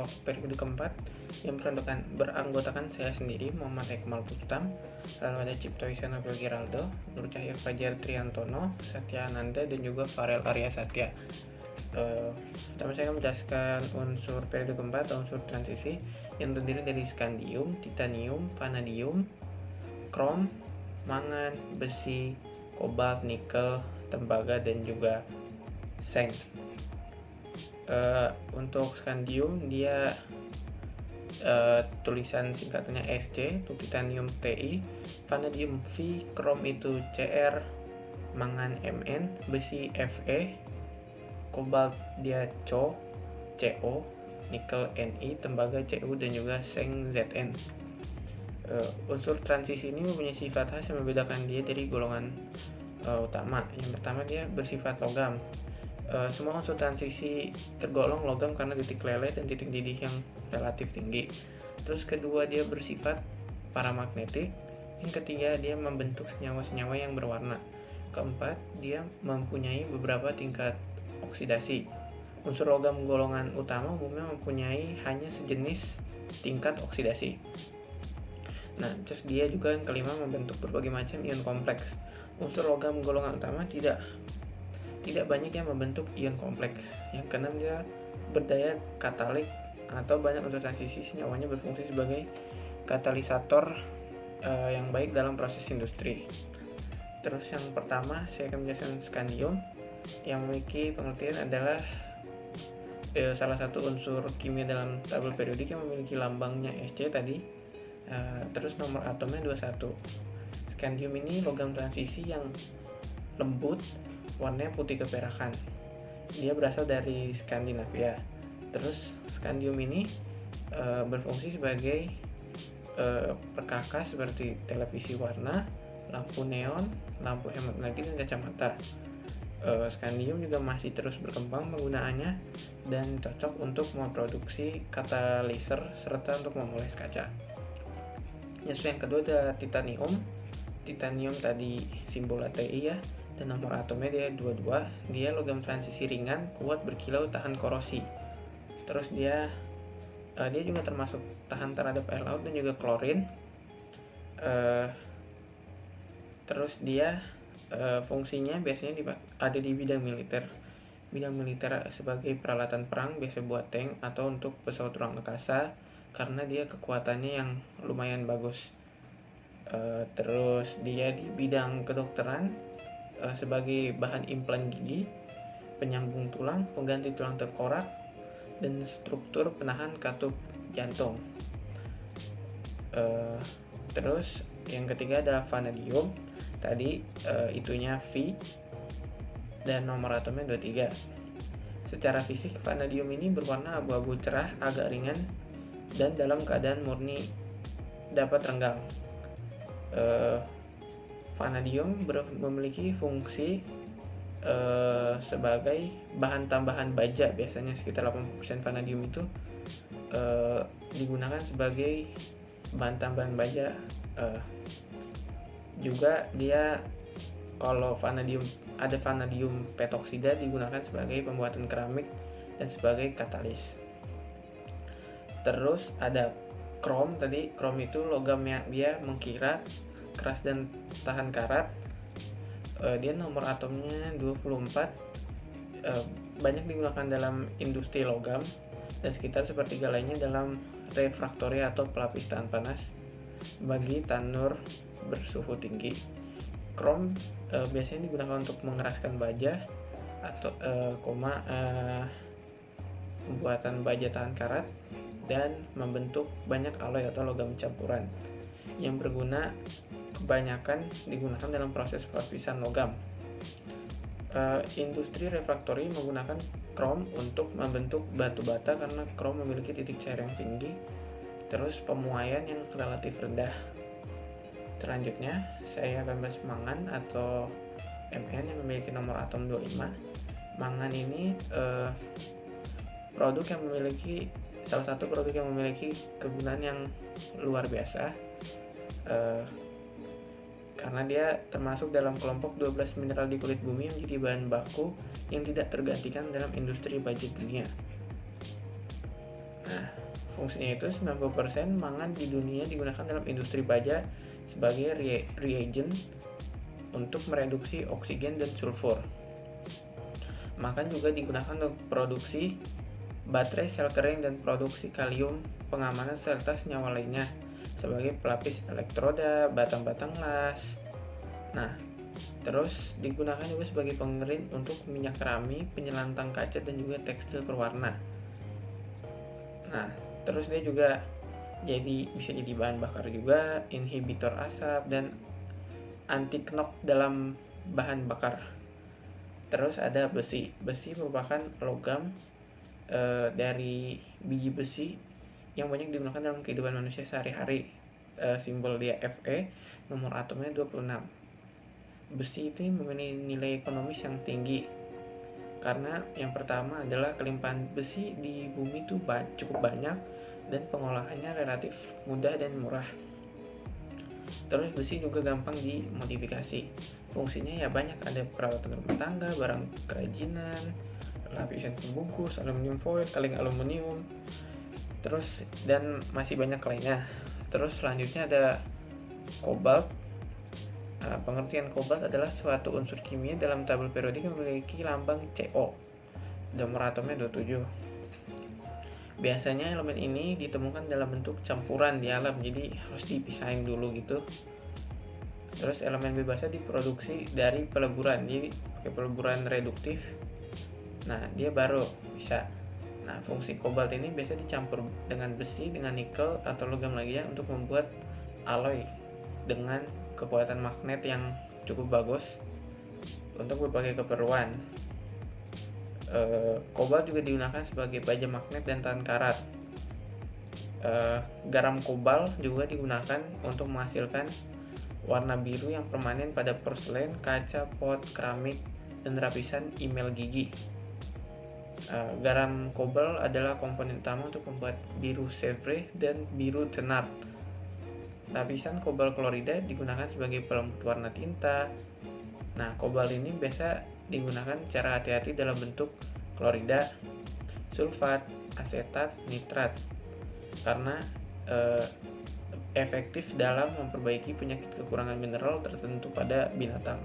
atau periode keempat yang beranggotakan saya sendiri, Muhammad Ekmal Putam, lalu ada Cipto Isana Giraldo, Nur Cahya Fajar Triantono, Satya Ananda, dan juga Farel Arya Satya. Pertama saya akan menjelaskan unsur periode keempat atau unsur transisi yang terdiri dari skandium, titanium, vanadium, krom, mangan, besi, kobalt, nikel, tembaga, dan juga seng. Untuk skandium dia tulisan singkatannya SC, untuk titanium TI, vanadium V, krom itu CR, mangan MN, besi FE, kobalt dia CO, nikel NI, tembaga CU, dan juga seng ZN. Unsur transisi ini mempunyai sifat khas yang membedakan dia dari golongan utama. Yang pertama, dia bersifat logam. Semua unsur transisi tergolong logam karena titik leleh dan titik didih yang relatif tinggi. Terus kedua, dia bersifat paramagnetik. Yang ketiga, dia membentuk senyawa-senyawa yang berwarna. Keempat, dia mempunyai beberapa tingkat oksidasi. Unsur logam golongan utama umumnya mempunyai hanya sejenis tingkat oksidasi. Nah, terus dia juga yang kelima membentuk berbagai macam ion kompleks. Unsur logam golongan utama tidak banyak yang membentuk ion kompleks. Yang keenam, dia berdaya katalik atau banyak unsur transisi senyawanya berfungsi sebagai katalisator yang baik dalam proses industri. Terus yang pertama saya akan menjelaskan skandium yang memiliki pengertian adalah salah satu unsur kimia dalam tabel periodik yang memiliki lambangnya Sc tadi. Terus nomor atomnya 21. Skandium ini logam transisi yang lembut, warnanya putih keperakan. Dia berasal dari Skandinavia. Terus skandium ini berfungsi sebagai perkakas seperti televisi warna, lampu neon, lampu hemat energi, dan kacamata. Skandium juga masih terus berkembang penggunaannya dan cocok untuk memproduksi kataliser serta untuk memoles kaca. Yang kedua ada titanium. Titanium tadi simbol Ti ya, dan nomor atomnya dia 22. Dia logam transisi ringan, kuat, berkilau, tahan korosi. Terus dia juga termasuk tahan terhadap air laut dan juga klorin. Terus dia fungsinya biasanya ada di bidang militer. Bidang militer sebagai peralatan perang, biasa buat tank atau untuk pesawat ruang angkasa karena dia kekuatannya yang lumayan bagus. Terus dia di bidang kedokteran sebagai bahan implan gigi, penyambung tulang, pengganti tulang tengkorak, dan struktur penahan katup jantung. Terus yang ketiga adalah vanadium. Tadi itunya V dan nomor atomnya 23. Secara fisik vanadium ini berwarna abu-abu cerah, agak ringan, dan dalam keadaan murni dapat renggang. Vanadium memiliki fungsi sebagai bahan tambahan baja. Biasanya sekitar 80% vanadium itu digunakan sebagai bahan tambahan baja. Juga dia kalau ada vanadium petoksida digunakan sebagai pembuatan keramik dan sebagai katalis. Terus ada krom. Tadi krom itu logam yang dia mengkilat, keras dan tahan karat. Dia nomor atomnya 24. Banyak digunakan dalam industri logam dan sekitar sepertiga lainnya dalam refraktori atau pelapis tahan panas bagi tanur bersuhu tinggi. Krom biasanya digunakan untuk mengeraskan baja atau pembuatan baja tahan karat dan membentuk banyak alloy atau logam campuran yang berguna. Kebanyakan digunakan dalam proses pelapisan logam. Industri refraktori menggunakan krom untuk membentuk batu bata karena krom memiliki titik cair yang tinggi, terus pemuaian yang relatif rendah. Selanjutnya saya akan bahas mangan atau Mn yang memiliki nomor atom 25. Mangan ini salah satu produk yang memiliki kegunaan yang luar biasa karena dia termasuk dalam kelompok 12 mineral di kulit bumi yang menjadi bahan baku yang tidak tergantikan dalam industri baja dunia. Nah, fungsinya itu 90% mangan di dunia digunakan dalam industri baja sebagai reagent untuk mereduksi oksigen dan sulfur. Makan juga digunakan untuk produksi baterai sel kering dan produksi kalium pengamanan serta senyawa lainnya sebagai pelapis elektroda, batang-batang las. Nah, terus digunakan juga sebagai pengerin untuk minyak keramik, penyelantang kaca dan juga tekstil berwarna. Nah, terus dia juga bisa jadi bahan bakar juga, inhibitor asap dan anti knock dalam bahan bakar. Terus ada besi. Besi merupakan logam dari biji besi yang banyak digunakan dalam kehidupan manusia sehari-hari. Simbol dia Fe, nomor atomnya 26. Besi itu memiliki nilai ekonomis yang tinggi karena yang pertama adalah kelimpahan besi di bumi itu cukup banyak dan pengolahannya relatif mudah dan murah. Terus besi juga gampang dimodifikasi. Fungsinya ya banyak, ada peralatan rumah tangga, barang kerajinan, lapisan pembungkus, aluminium foil, kaleng aluminium, terus dan masih banyak lainnya. Terus selanjutnya ada kobalt. Nah, pengertian kobalt adalah suatu unsur kimia dalam tabel periodik yang memiliki lambang Co. Nomor atomnya 27. Biasanya elemen ini ditemukan dalam bentuk campuran di alam, jadi harus dipisahin dulu gitu. Terus elemen bebasnya diproduksi dari peleburan, jadi pakai peleburan reduktif. Nah, dia baru bisa. Nah, fungsi kobalt ini biasa dicampur dengan besi, dengan nikel atau logam lainnya untuk membuat alloy dengan kekuatan magnet yang cukup bagus untuk berbagai keperluan. Kobalt juga digunakan sebagai baja magnet dan tahan karat. Garam kobalt juga digunakan untuk menghasilkan warna biru yang permanen pada porselen, kaca, pot, keramik, dan lapisan email gigi. Garam kobalt adalah komponen utama untuk membuat biru Sevres dan biru Thenard. Lapisan kobalt klorida digunakan sebagai pelembut warna tinta. Nah, kobalt ini biasa digunakan secara hati-hati dalam bentuk klorida, sulfat, asetat, nitrat karena efektif dalam memperbaiki penyakit kekurangan mineral tertentu pada binatang.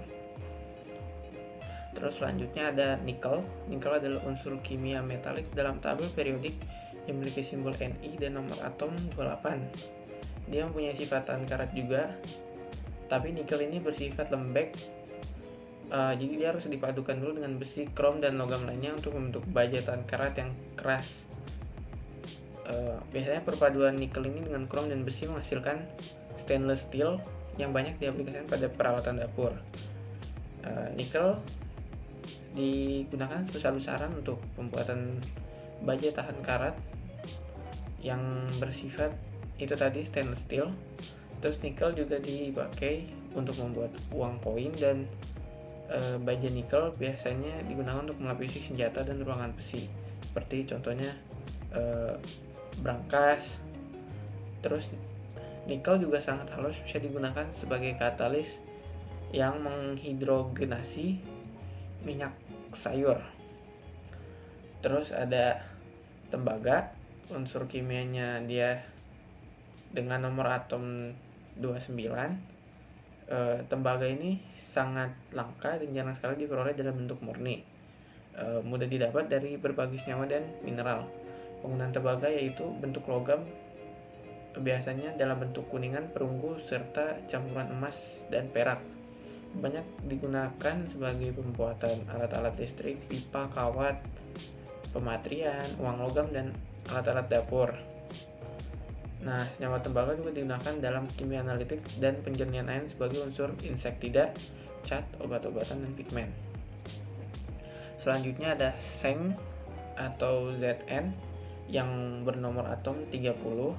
Terus selanjutnya ada nikel. Nikel adalah unsur kimia metalik dalam tabel periodik yang memiliki simbol Ni dan nomor atom 28. Dia mempunyai sifat tahan karat juga, tapi nikel ini bersifat lembek. Jadi dia harus dipadukan dulu dengan besi, krom, dan logam lainnya untuk membentuk baja tahan karat yang keras. Biasanya perpaduan nikel ini dengan krom dan besi menghasilkan stainless steel yang banyak diaplikasikan pada peralatan dapur. Nikel digunakan besar-besaran untuk pembuatan baja tahan karat yang bersifat itu tadi stainless steel. Terus nikel juga dipakai untuk membuat uang koin, dan baja nikel biasanya digunakan untuk melapisi senjata dan ruangan besi, seperti contohnya brankas. Terus nikel juga sangat halus, bisa digunakan sebagai katalis yang menghidrogenasi minyak sayur. Terus ada tembaga, unsur kimianya dia dengan nomor atom 29. Tembaga ini sangat langka dan jarang sekali diperoleh dalam bentuk murni. Mudah didapat dari berbagai senyawa dan mineral. Penggunaan tembaga yaitu bentuk logam, biasanya dalam bentuk kuningan, perunggu, serta campuran emas dan perak. Banyak digunakan sebagai pembuatan alat-alat listrik, pipa, kawat, pematrian, uang logam, dan alat-alat dapur. Nah, senyawa tembaga juga digunakan dalam kimia analitik dan penjernihan air sebagai unsur insektida, cat, obat-obatan, dan pigmen. Selanjutnya ada Zn atau Zn yang bernomor atom 30.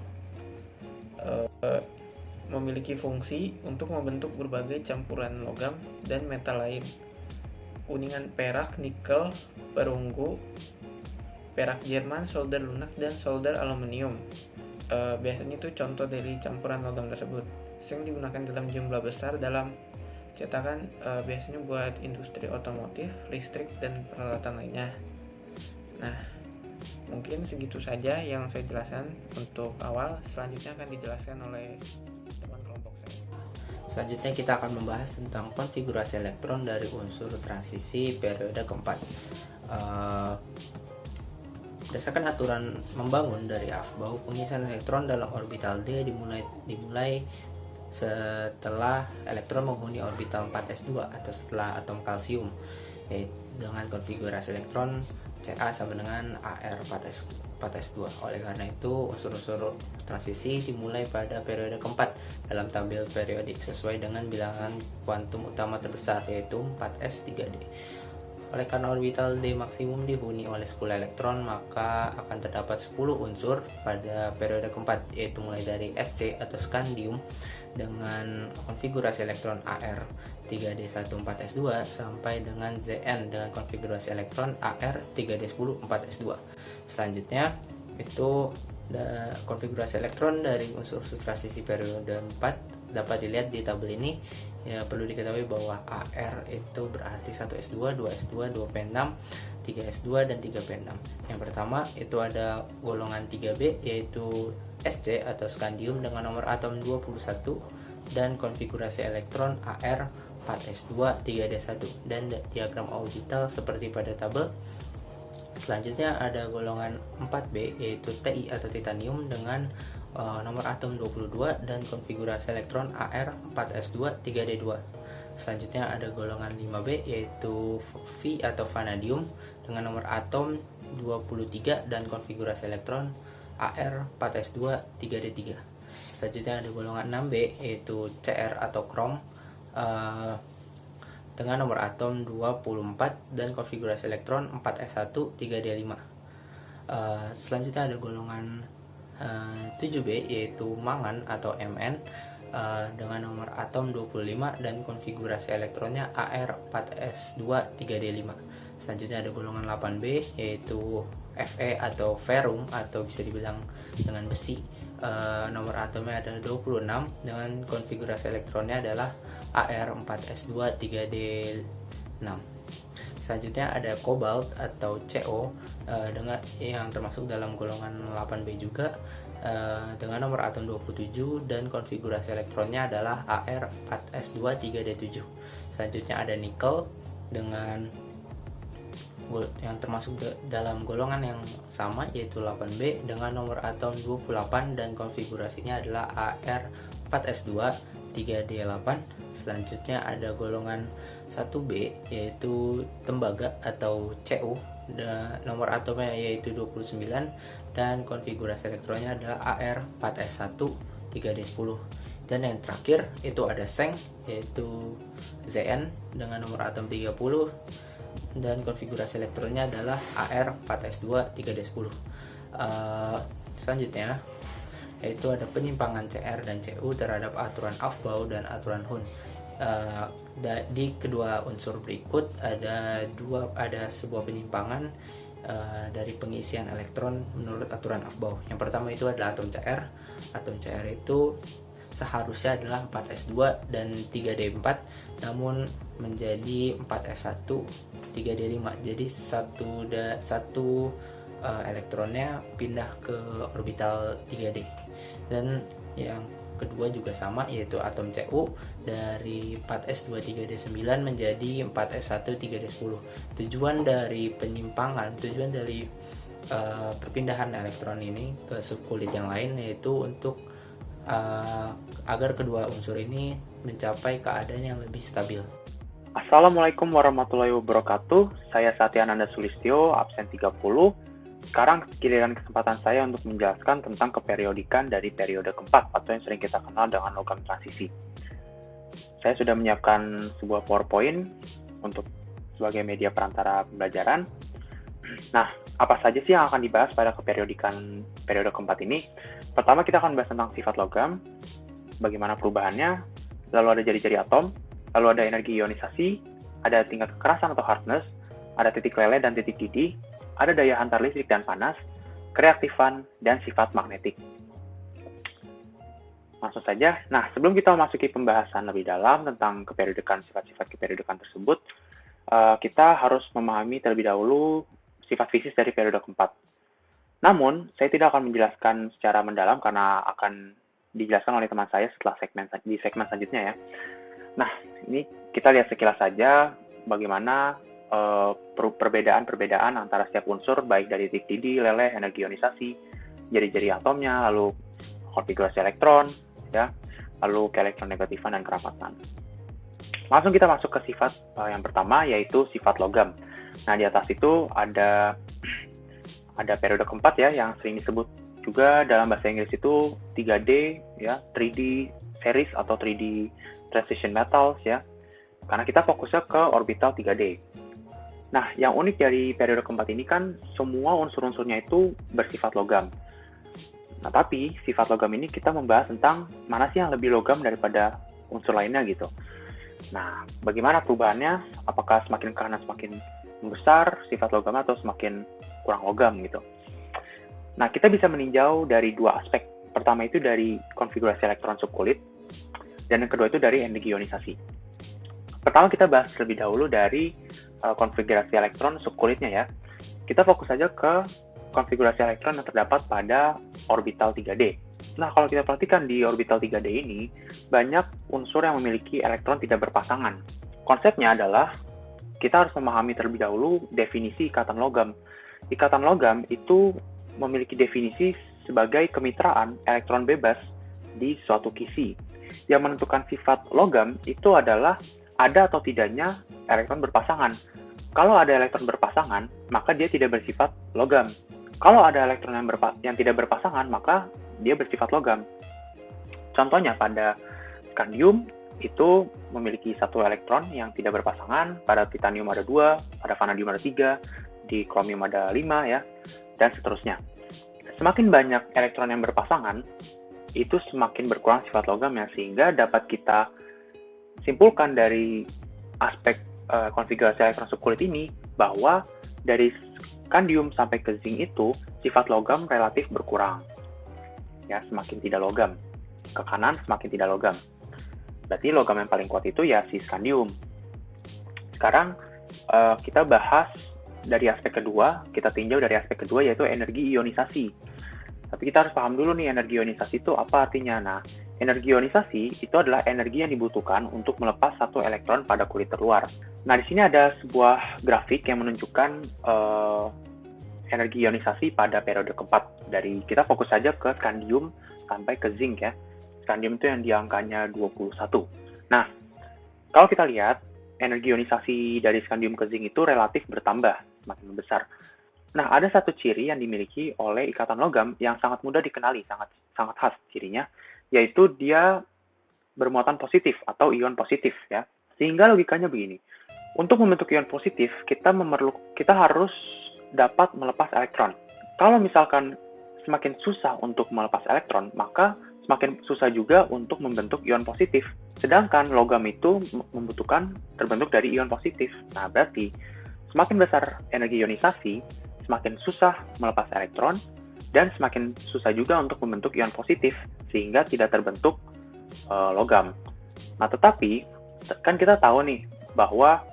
Memiliki fungsi untuk membentuk berbagai campuran logam dan metal lain. Kuningan perak, nikel, perunggu, perak Jerman, solder lunak, dan solder aluminium. Biasanya itu contoh dari campuran logam tersebut. Yang digunakan dalam jumlah besar dalam cetakan, biasanya buat industri otomotif, listrik, dan peralatan lainnya. Nah, Mungkin segitu saja yang saya jelaskan untuk awal. Selanjutnya akan dijelaskan oleh teman kelompok saya. Selanjutnya kita akan membahas tentang konfigurasi elektron dari unsur transisi periode keempat. Berdasarkan aturan membangun dari Aufbau, pengisian elektron dalam orbital D dimulai setelah elektron menghuni orbital 4s2 atau setelah atom kalsium, yaitu dengan konfigurasi elektron Ca sama dengan Ar4s2. Oleh karena itu, unsur-unsur transisi dimulai pada periode keempat dalam tabel periodik sesuai dengan bilangan kuantum utama terbesar, yaitu 4s3d. Oleh karena orbital D maksimum dihuni oleh 10 elektron, maka akan terdapat 10 unsur pada periode keempat, yaitu mulai dari Sc atau scandium dengan konfigurasi elektron Ar 3d14s2 sampai dengan Zn dengan konfigurasi elektron Ar 3d10 4s2. Selanjutnya itu konfigurasi elektron dari unsur transisi periode 4 dapat dilihat di tabel ini. Ya, perlu diketahui bahwa Ar itu berarti 1s2, 2s2, 2p6, 3s2 dan 3p6. Yang pertama itu ada golongan 3b yaitu Sc atau scandium dengan nomor atom 21 dan konfigurasi elektron Ar 4s2 3d1 dan diagram orbital seperti pada tabel. Selanjutnya ada golongan 4b yaitu Ti atau titanium dengan nomor atom 22 dan konfigurasi elektron Ar 4s2 3d2. Selanjutnya ada golongan 5b yaitu V atau vanadium dengan nomor atom 23 dan konfigurasi elektron Ar 4s2 3d3. Selanjutnya ada golongan 6b yaitu Cr atau krom dengan nomor atom 24 dan konfigurasi elektron 4s1 3d5. Selanjutnya ada golongan 7b yaitu mangan atau Mn dengan nomor atom 25 dan konfigurasi elektronnya Ar4s2 3d5. Selanjutnya ada golongan 8b yaitu Fe atau ferrum atau bisa dibilang dengan besi. Nomor atomnya adalah 26 dengan konfigurasi elektronnya adalah Ar4s2 3d6. Selanjutnya ada kobalt atau Co dengan yang termasuk dalam golongan 8b juga dengan nomor atom 27 dan konfigurasi elektronnya adalah Ar4s2 3d7. Selanjutnya ada nikel dengan yang termasuk dalam golongan yang sama yaitu 8b dengan nomor atom 28 dan konfigurasinya adalah Ar4s2 3d8. Selanjutnya ada golongan 1b yaitu tembaga atau Cu, nomor atomnya yaitu 29 dan konfigurasi elektronnya adalah Ar4s1 3d10. Dan yang terakhir itu ada seng yaitu Zn dengan nomor atom 30 dan konfigurasi elektronnya adalah Ar4s2 3d10. Selanjutnya yaitu ada penyimpangan Cr dan Cu terhadap aturan Aufbau dan aturan Hund. Di kedua unsur berikut ada sebuah penyimpangan dari pengisian elektron menurut aturan Aufbau. Yang pertama itu adalah atom Cr. Atom Cr itu seharusnya adalah 4s2 dan 3d4 namun menjadi 4s1 3d5. Jadi satu elektronnya pindah ke orbital 3d. Dan yang kedua juga sama yaitu atom Cu dari 4s2 3d9 menjadi 4s1 3d10. Tujuan dari perpindahan elektron ini ke subkulit yang lain yaitu untuk agar kedua unsur ini mencapai keadaan yang lebih stabil. Assalamualaikum warahmatullahi wabarakatuh. Saya Satyananda Sulistyo, absen 30. Sekarang giliran kesempatan saya untuk menjelaskan tentang keperiodikan dari periode keempat atau yang sering kita kenal dengan logam transisi. Saya sudah menyiapkan sebuah PowerPoint untuk sebagai media perantara pembelajaran. Nah, apa saja sih yang akan dibahas pada keperiodikan periode keempat ini? Pertama, kita akan bahas tentang sifat logam, bagaimana perubahannya, lalu ada jari-jari atom, lalu ada energi ionisasi, ada tingkat kekerasan atau hardness, ada titik lele dan titik didih, ada daya hantar listrik dan panas, kereaktifan, dan sifat magnetik. Langsung saja. Nah, sebelum kita memasuki pembahasan lebih dalam tentang keperiodikan, sifat-sifat keperiodikan tersebut, kita harus memahami terlebih dahulu sifat fisis dari periode keempat. Namun, saya tidak akan menjelaskan secara mendalam karena akan dijelaskan oleh teman saya setelah di segmen selanjutnya ya. Nah, ini kita lihat sekilas saja bagaimana perbedaan-perbedaan antara setiap unsur, baik dari titik didih, leleh, energi ionisasi, jari-jari atomnya, lalu konfigurasi elektron, ya, lalu keelektronegativan dan kerapatan. Langsung kita masuk ke sifat yang pertama, yaitu sifat logam. Nah, di atas itu ada periode keempat ya, yang sering disebut juga dalam bahasa Inggris itu 3D, ya, 3D series atau 3D transition metals ya, karena kita fokusnya ke orbital 3D. Nah, yang unik dari periode keempat ini kan semua unsur-unsurnya itu bersifat logam. Nah, tapi sifat logam ini kita membahas tentang mana sih yang lebih logam daripada unsur lainnya gitu. Nah, bagaimana perubahannya? Apakah semakin ke kanan semakin membesar sifat logam atau semakin kurang logam gitu. Nah, kita bisa meninjau dari dua aspek. Pertama itu dari konfigurasi elektron subkulit, dan yang kedua itu dari energi ionisasi. Pertama kita bahas terlebih dahulu dari konfigurasi elektron subkulitnya ya. Kita fokus saja ke konfigurasi elektron yang terdapat pada orbital 3D. Nah, kalau kita perhatikan di orbital 3D ini, banyak unsur yang memiliki elektron tidak berpasangan. Konsepnya adalah kita harus memahami terlebih dahulu definisi ikatan logam. Ikatan logam itu memiliki definisi sebagai kemitraan elektron bebas di suatu kisi. Yang menentukan sifat logam itu adalah ada atau tidaknya elektron berpasangan. Kalau ada elektron berpasangan, maka dia tidak bersifat logam. Kalau ada elektron yang tidak berpasangan, maka dia bersifat logam. Contohnya pada skandium itu memiliki satu elektron yang tidak berpasangan, pada titanium ada 2, pada vanadium ada 3, di kromium ada 5 ya, dan seterusnya. Semakin banyak elektron yang berpasangan, itu semakin berkurang sifat logamnya, sehingga dapat kita simpulkan dari aspek konfigurasi elektron subkulit ini bahwa dari skandium sampai ke zinc itu sifat logam relatif berkurang. Ya, semakin tidak logam. Ke kanan semakin tidak logam. Berarti logam yang paling kuat itu ya si skandium. Sekarang kita bahas dari aspek kedua, kita tinjau dari aspek kedua yaitu energi ionisasi. Tapi kita harus paham dulu nih energi ionisasi itu apa artinya. Nah, energi ionisasi itu adalah energi yang dibutuhkan untuk melepas satu elektron pada kulit terluar. Nah, di sini ada sebuah grafik yang menunjukkan energi ionisasi pada periode keempat. Dari kita fokus saja ke skandium sampai ke zinc ya. Skandium itu yang di angkanya 21. Nah, kalau kita lihat energi ionisasi dari skandium ke zinc itu relatif bertambah, semakin besar. Nah, ada satu ciri yang dimiliki oleh ikatan logam yang sangat mudah dikenali, sangat khas cirinya, yaitu dia bermuatan positif atau ion positif ya. Sehingga logikanya begini. Untuk membentuk ion positif, kita harus dapat melepas elektron. Kalau misalkan semakin susah untuk melepas elektron, maka semakin susah juga untuk membentuk ion positif. Sedangkan logam itu terbentuk dari ion positif. Nah, berarti semakin besar energi ionisasi, semakin susah melepas elektron, dan semakin susah juga untuk membentuk ion positif, sehingga tidak terbentuk logam. Nah, tetapi, kan kita tahu nih, bahwa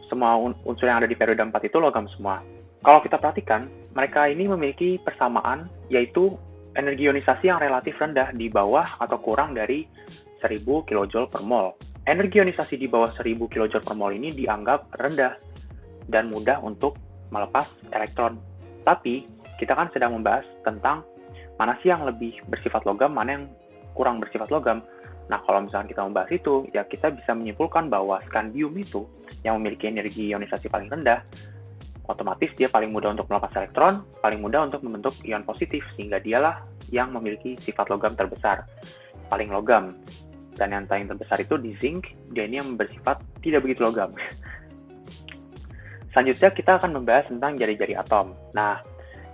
semua unsur yang ada di periode 4 itu logam semua. Kalau kita perhatikan, mereka ini memiliki persamaan, yaitu energi ionisasi yang relatif rendah di bawah atau kurang dari 1000 kJ per mol. Energi ionisasi di bawah 1000 kJ per mol ini dianggap rendah dan mudah untuk melepas elektron. Tapi, kita kan sedang membahas tentang mana sih yang lebih bersifat logam, mana yang kurang bersifat logam. Nah, kalau misalnya kita membahas itu, ya kita bisa menyimpulkan bahwa skandium itu yang memiliki energi ionisasi paling rendah, otomatis dia paling mudah untuk melepas elektron, paling mudah untuk membentuk ion positif, sehingga dialah yang memiliki sifat logam terbesar, paling logam. Dan yang paling terbesar itu di zinc, dia ini yang bersifat tidak begitu logam. Selanjutnya kita akan membahas tentang jari-jari atom. Nah,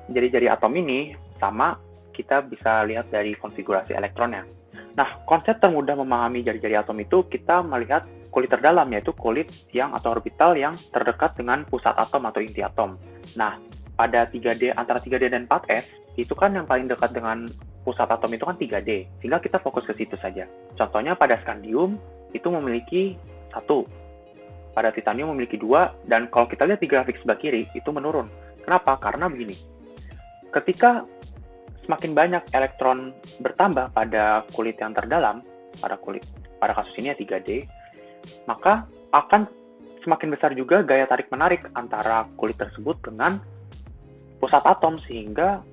jari-jari atom ini sama kita bisa lihat dari konfigurasi elektronnya. Nah, konsep termudah memahami jari-jari atom itu kita melihat kulit terdalam, yaitu kulit yang atau orbital yang terdekat dengan pusat atom atau inti atom. Nah, pada 3D, antara 3D dan 4S, itu kan yang paling dekat dengan pusat atom itu kan 3D, sehingga kita fokus ke situ saja. Contohnya pada skandium, itu memiliki 1, pada titanium memiliki 2, dan kalau kita lihat di grafik sebelah kiri, itu menurun. Kenapa? Karena begini, ketika semakin banyak elektron bertambah pada kulit yang terdalam, pada kasus ini ya 3D, maka akan semakin besar juga gaya tarik-menarik antara kulit tersebut dengan pusat atom, sehingga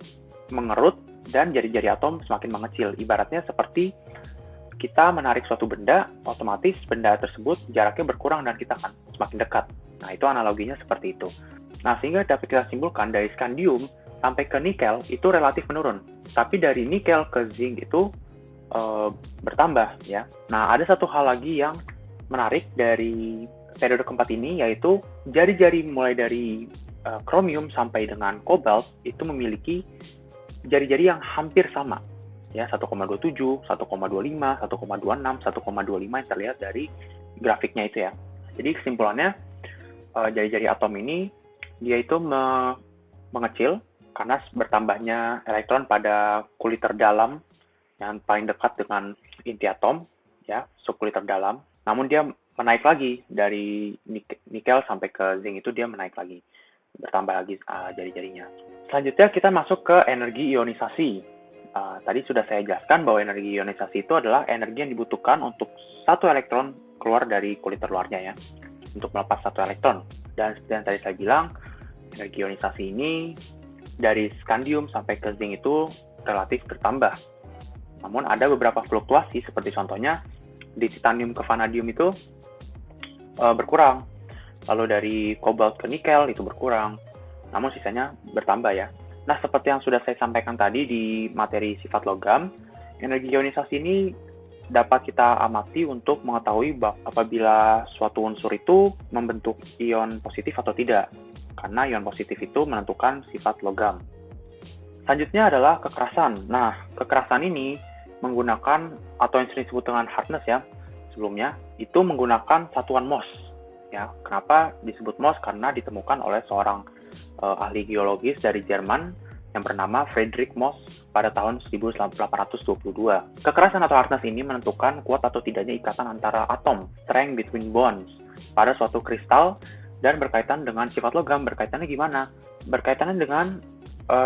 mengerut dan jari-jari atom semakin mengecil. Ibaratnya seperti kita menarik suatu benda, otomatis benda tersebut jaraknya berkurang dan kita akan semakin dekat. Nah, itu analoginya seperti itu. Nah, sehingga dapat kita simpulkan dari scandium sampai ke nikel itu relatif menurun. Tapi dari nikel ke zinc itu bertambah ya. Nah, ada satu hal lagi yang menarik dari periode keempat ini, yaitu jari-jari mulai dari kromium sampai dengan kobalt itu memiliki jari-jari yang hampir sama. Ya, 1,27, 1,25, 1,26, 1,25 yang terlihat dari grafiknya itu ya. Jadi kesimpulannya, jari-jari atom ini dia itu mengecil karena bertambahnya elektron pada kulit terdalam yang paling dekat dengan inti atom, ya, subkulit terdalam. Namun dia menaik lagi dari nikel sampai ke zinc itu dia menaik lagi, bertambah lagi jari-jarinya. Selanjutnya kita masuk ke energi ionisasi. Tadi sudah saya jelaskan bahwa energi ionisasi itu adalah energi yang dibutuhkan untuk satu elektron keluar dari kulit terluarnya ya, untuk melepas satu elektron. Dan seperti yang tadi saya bilang, energi ionisasi ini dari scandium sampai ke zinc itu relatif bertambah. Namun ada beberapa fluktuasi, seperti contohnya di titanium ke vanadium itu berkurang. Lalu dari kobalt ke nikel itu berkurang. Namun sisanya bertambah ya. Nah, seperti yang sudah saya sampaikan tadi di materi sifat logam, energi ionisasi ini dapat kita amati untuk mengetahui apabila suatu unsur itu membentuk ion positif atau tidak. Karena ion positif itu menentukan sifat logam. Selanjutnya adalah kekerasan. Nah, kekerasan ini menggunakan, atau yang sering disebut dengan hardness ya, sebelumnya, itu menggunakan satuan Mohs. Ya, kenapa disebut Mohs? Karena ditemukan oleh seorang ahli geologis dari Jerman yang bernama Friedrich Mohs pada tahun 1822. Kekerasan atau hardness ini menentukan kuat atau tidaknya ikatan antara atom, strength between bonds, pada suatu kristal, dan berkaitan dengan sifat logam. Berkaitannya gimana? Berkaitannya dengan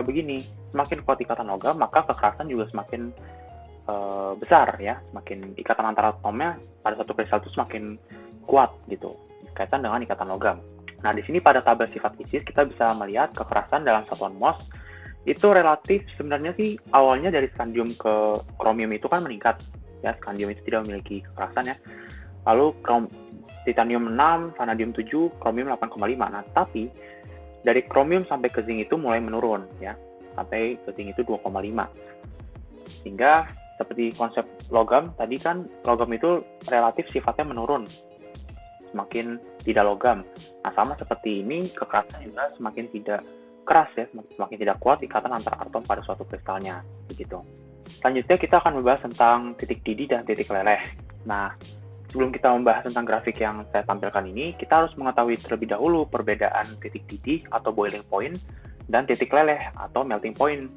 begini, semakin kuat ikatan logam, maka kekerasan juga semakin besar ya, semakin ikatan antara atomnya pada satu kristal itu semakin kuat gitu, berkaitan dengan ikatan logam. Nah, di sini pada tabel sifat fisis kita bisa melihat kekerasan dalam satuan Mohs itu relatif sebenarnya sih awalnya dari scandium ke kromium itu kan meningkat ya, scandium itu tidak memiliki kekerasan ya. Lalu titanium 6, vanadium 7, kromium 8,5. Nah, tapi dari kromium sampai ke zinc itu mulai menurun ya, sampai ke zinc itu 2,5. Sehingga seperti konsep logam tadi kan, logam itu relatif sifatnya menurun, semakin tidak logam. Nah, sama seperti ini, kekerasan juga semakin tidak keras ya, semakin tidak kuat ikatan antara atom pada suatu kristalnya, begitu. Selanjutnya kita akan membahas tentang titik didih dan titik leleh. Nah, sebelum kita membahas tentang grafik yang saya tampilkan ini, kita harus mengetahui terlebih dahulu perbedaan titik didih atau boiling point dan titik leleh atau melting point.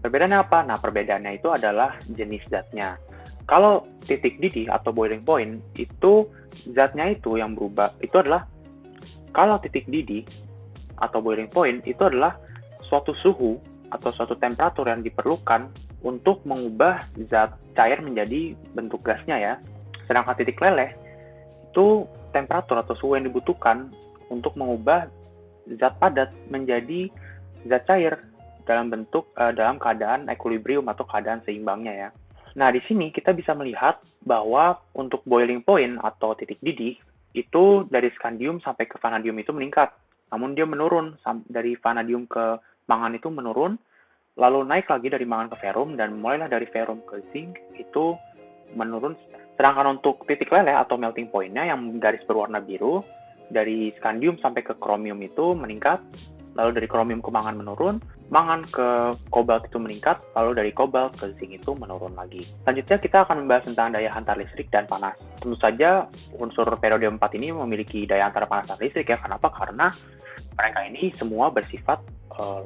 Perbedaannya apa? Nah, perbedaannya itu adalah jenis zatnya. Kalau titik didih atau boiling point itu zatnya itu yang berubah, itu adalah kalau titik didih atau boiling point itu adalah suatu suhu atau suatu temperatur yang diperlukan untuk mengubah zat cair menjadi bentuk gasnya ya. Sedangkan titik leleh itu temperatur atau suhu yang dibutuhkan untuk mengubah zat padat menjadi zat cair dalam keadaan equilibrium atau keadaan seimbangnya ya. Nah, di sini kita bisa melihat bahwa untuk boiling point atau titik didih itu dari scandium sampai ke vanadium itu meningkat. Namun dia menurun dari vanadium ke mangan itu menurun, lalu naik lagi dari mangan ke ferum, dan mulailah dari ferum ke zinc itu menurun. Sedangkan untuk titik leleh atau melting point-nya yang garis berwarna biru, dari scandium sampai ke kromium itu meningkat, lalu dari kromium ke mangan menurun, mangan ke kobalt itu meningkat, lalu dari kobalt ke zinc itu menurun lagi. Selanjutnya kita akan membahas tentang daya hantar listrik dan panas. Tentu saja unsur periode 4 ini memiliki daya hantar panas dan listrik ya. Kenapa? Karena mereka ini semua bersifat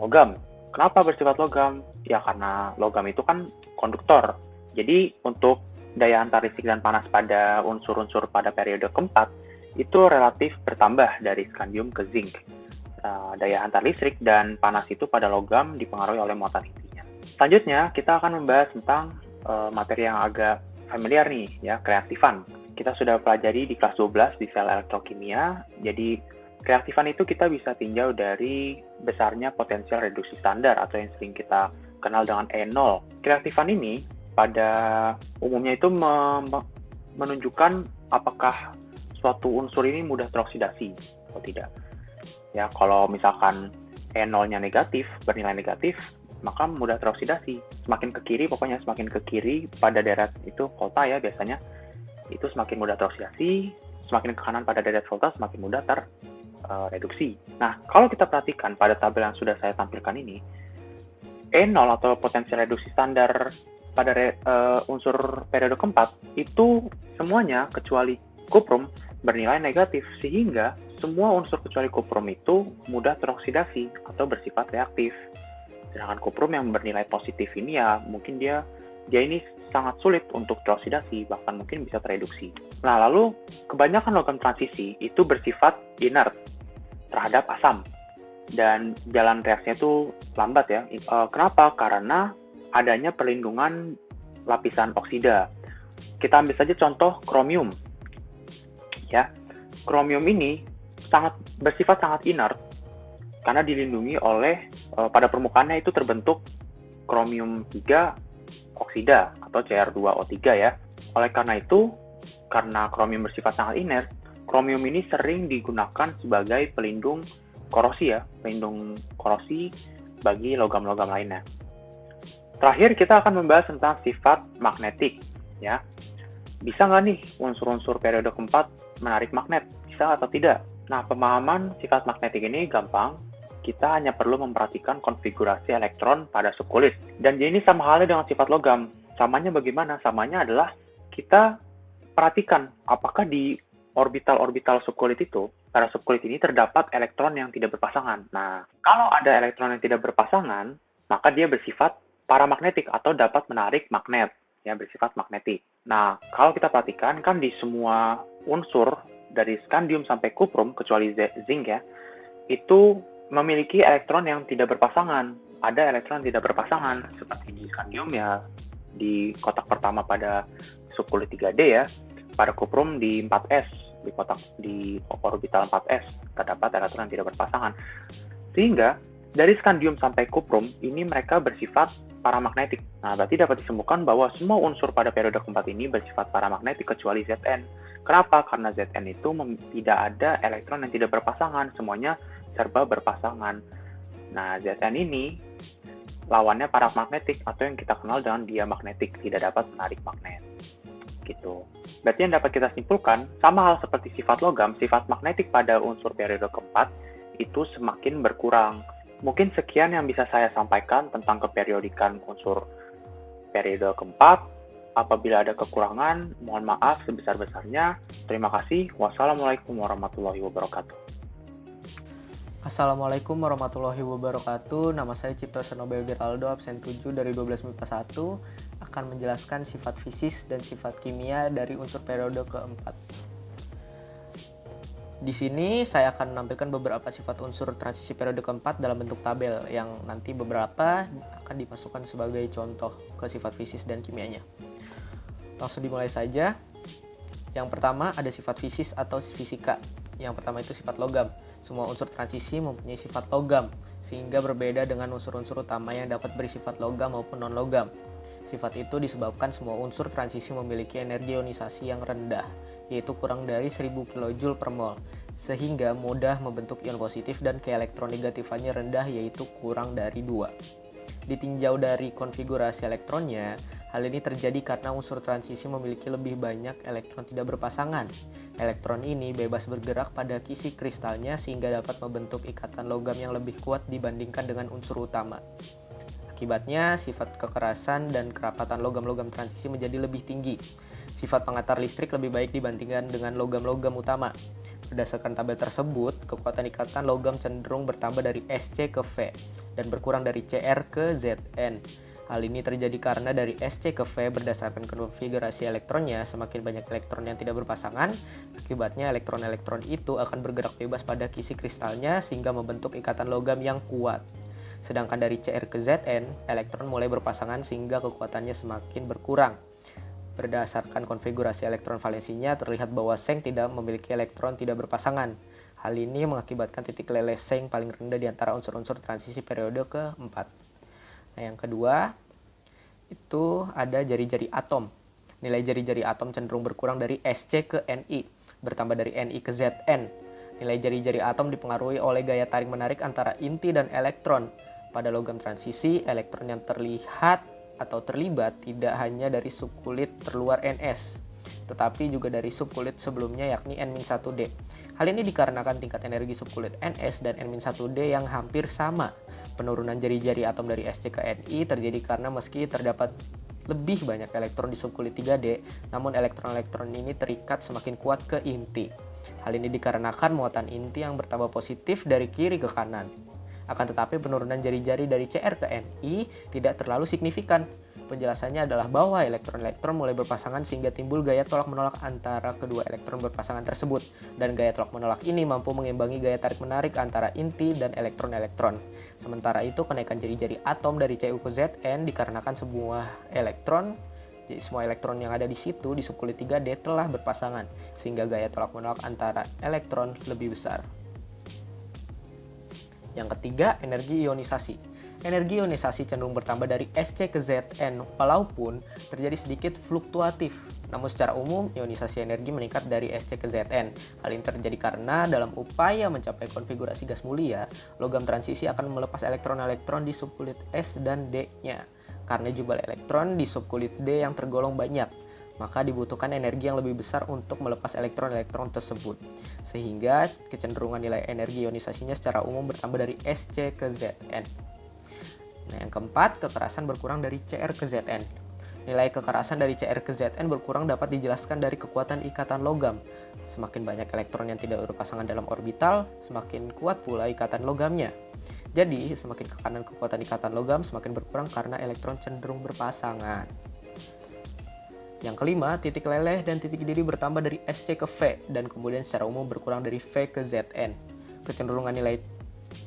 logam. Kenapa bersifat logam? Ya karena logam itu kan konduktor. Jadi untuk daya hantar listrik dan panas pada unsur-unsur pada periode keempat itu relatif bertambah dari scandium ke zinc. daya hantar listrik dan panas itu pada logam dipengaruhi oleh muatan intinya. Selanjutnya, kita akan membahas tentang materi yang agak familiar nih, ya, reaktifan. Kita sudah pelajari di kelas 12 di sel elektrokimia. Jadi, reaktifan itu kita bisa tinjau dari besarnya potensial reduksi standar atau yang sering kita kenal dengan E0. Reaktifan ini pada umumnya itu menunjukkan apakah suatu unsur ini mudah teroksidasi atau tidak. Ya, kalau misalkan E0-nya negatif, bernilai negatif, maka mudah teroksidasi. Semakin ke kiri, pokoknya semakin ke kiri pada deret itu volta ya biasanya, itu semakin mudah teroksidasi, semakin ke kanan pada deret volta semakin mudah reduksi. Nah, kalau kita perhatikan pada tabel yang sudah saya tampilkan ini, E0 atau potensial reduksi standar pada unsur periode keempat itu semuanya kecuali kuprum bernilai negatif, sehingga semua unsur kecuali kuprum itu mudah teroksidasi atau bersifat reaktif. Sedangkan kuprum yang bernilai positif ini ya mungkin dia ini sangat sulit untuk teroksidasi, bahkan mungkin bisa tereduksi. Nah, lalu kebanyakan logam transisi itu bersifat inert terhadap asam dan jalan reaksinya itu lambat ya. Kenapa? Karena adanya perlindungan lapisan oksida. Kita ambil saja contoh kromium. Ya, kromium ini bersifat sangat inert karena dilindungi oleh pada permukaannya itu terbentuk kromium 3 oksida atau Cr2O3 ya. Oleh karena itu, karena kromium bersifat sangat inert, kromium ini sering digunakan sebagai pelindung korosi ya, pelindung korosi bagi logam-logam lainnya. Terakhir kita akan membahas tentang sifat magnetik ya. Bisa nggak nih unsur-unsur periode keempat menarik magnet? Bisa atau tidak? Nah, pemahaman sifat magnetik ini gampang. Kita hanya perlu memperhatikan konfigurasi elektron pada subkulit. Dan ini sama halnya dengan sifat logam. Samanya bagaimana? Samanya adalah kita perhatikan apakah di orbital-orbital subkulit itu, pada subkulit ini terdapat elektron yang tidak berpasangan. Nah, kalau ada elektron yang tidak berpasangan, maka dia bersifat paramagnetik atau dapat menarik magnet, ya, bersifat magnetik. Nah, kalau kita perhatikan kan di semua unsur dari skandium sampai kuprum kecuali zinc ya, itu memiliki elektron yang tidak berpasangan. Ada elektron yang tidak berpasangan seperti di skandium ya di kotak pertama pada subkulit 3D ya, pada kuprum di 4s, di orbital 4s terdapat elektron yang tidak berpasangan. Sehingga dari skandium sampai kuprum ini mereka bersifat paramagnetik. Nah, berarti dapat disimpulkan bahwa semua unsur pada periode keempat ini bersifat paramagnetik kecuali Zn. Kenapa? Karena Zn itu tidak ada elektron yang tidak berpasangan, semuanya serba berpasangan. Nah, Zn ini lawannya paramagnetik atau yang kita kenal dengan diamagnetik, tidak dapat menarik magnet. Gitu. Berarti yang dapat kita simpulkan, sama hal seperti sifat logam, sifat magnetik pada unsur periode keempat itu semakin berkurang. Mungkin sekian yang bisa saya sampaikan tentang keperiodikan unsur periode keempat. Apabila ada kekurangan, mohon maaf sebesar-besarnya. Terima kasih. Wassalamualaikum warahmatullahi wabarakatuh. Assalamualaikum warahmatullahi wabarakatuh. Nama saya Cipto Senobel Geraldo, absen 7 dari 12 MIPA 1, akan menjelaskan sifat fisis dan sifat kimia dari unsur periode keempat. Di sini saya akan menampilkan beberapa sifat unsur transisi periode keempat dalam bentuk tabel yang nanti beberapa akan dimasukkan sebagai contoh ke sifat fisis dan kimianya. Langsung dimulai saja. Yang pertama ada sifat fisis atau fisika. Yang pertama itu sifat logam. Semua unsur transisi mempunyai sifat logam, sehingga berbeda dengan unsur-unsur utama yang dapat bersifat logam maupun non-logam. Sifat itu disebabkan semua unsur transisi memiliki energi ionisasi yang rendah, yaitu kurang dari 1000 kJ per mol, sehingga mudah membentuk ion positif dan keelektronegatifannya rendah, yaitu kurang dari 2. Ditinjau dari konfigurasi elektronnya, hal ini terjadi karena unsur transisi memiliki lebih banyak elektron tidak berpasangan. Elektron ini bebas bergerak pada kisi kristalnya sehingga dapat membentuk ikatan logam yang lebih kuat dibandingkan dengan unsur utama. Akibatnya, sifat kekerasan dan kerapatan logam-logam transisi menjadi lebih tinggi. Sifat pengantar listrik lebih baik dibandingkan dengan logam-logam utama. Berdasarkan tabel tersebut, kekuatan ikatan logam cenderung bertambah dari Sc ke V dan berkurang dari Cr ke Zn. Hal ini terjadi karena dari SC ke V berdasarkan konfigurasi elektronnya, semakin banyak elektron yang tidak berpasangan, akibatnya elektron-elektron itu akan bergerak bebas pada kisi kristalnya sehingga membentuk ikatan logam yang kuat. Sedangkan dari Cr ke Zn, elektron mulai berpasangan sehingga kekuatannya semakin berkurang. Berdasarkan konfigurasi elektron valensinya, terlihat bahwa seng tidak memiliki elektron tidak berpasangan. Hal ini mengakibatkan titik leleh seng paling rendah di antara unsur-unsur transisi periode keempat. Nah, yang kedua itu ada jari-jari atom. Nilai jari-jari atom cenderung berkurang dari Sc ke Ni, bertambah dari Ni ke Zn. Nilai jari-jari atom dipengaruhi oleh gaya tarik-menarik antara inti dan elektron. Pada logam transisi, elektron yang terlihat atau terlibat tidak hanya dari subkulit terluar Ns, tetapi juga dari subkulit sebelumnya yakni N-1D. Hal ini dikarenakan tingkat energi subkulit Ns dan N-1D yang hampir sama. Penurunan jari-jari atom dari Sc ke Ni terjadi karena meski terdapat lebih banyak elektron di subkulit 3D, namun elektron-elektron ini terikat semakin kuat ke inti. Hal ini dikarenakan muatan inti yang bertambah positif dari kiri ke kanan. Akan tetapi penurunan jari-jari dari Cr ke Ni tidak terlalu signifikan. Penjelasannya adalah bahwa elektron-elektron mulai berpasangan sehingga timbul gaya tolak-menolak antara kedua elektron berpasangan tersebut. Dan gaya tolak-menolak ini mampu mengimbangi gaya tarik-menarik antara inti dan elektron-elektron. Sementara itu, kenaikan jari-jari atom dari Cu ke Zn dikarenakan semua elektron yang ada di situ di subkulit 3D telah berpasangan, sehingga gaya tolak-menolak antara elektron lebih besar. Yang ketiga, energi ionisasi. Energi ionisasi cenderung bertambah dari Sc ke Zn walaupun terjadi sedikit fluktuatif. Namun secara umum, ionisasi energi meningkat dari Sc ke Zn. Hal ini terjadi karena dalam upaya mencapai konfigurasi gas mulia, logam transisi akan melepas elektron-elektron di subkulit S dan D-nya. Karena jumlah elektron di subkulit D yang tergolong banyak, maka dibutuhkan energi yang lebih besar untuk melepas elektron-elektron tersebut. Sehingga kecenderungan nilai energi ionisasinya secara umum bertambah dari Sc ke Zn. Nah, yang keempat, kekerasan berkurang dari Cr ke Zn. Nilai kekerasan dari Cr ke Zn berkurang dapat dijelaskan dari kekuatan ikatan logam. Semakin banyak elektron yang tidak berpasangan dalam orbital, semakin kuat pula ikatan logamnya. Jadi, semakin ke kanan kekuatan ikatan logam semakin berkurang karena elektron cenderung berpasangan. Yang kelima, titik leleh dan titik didih bertambah dari Sc ke V dan kemudian secara umum berkurang dari V ke Zn. Kecenderungan nilai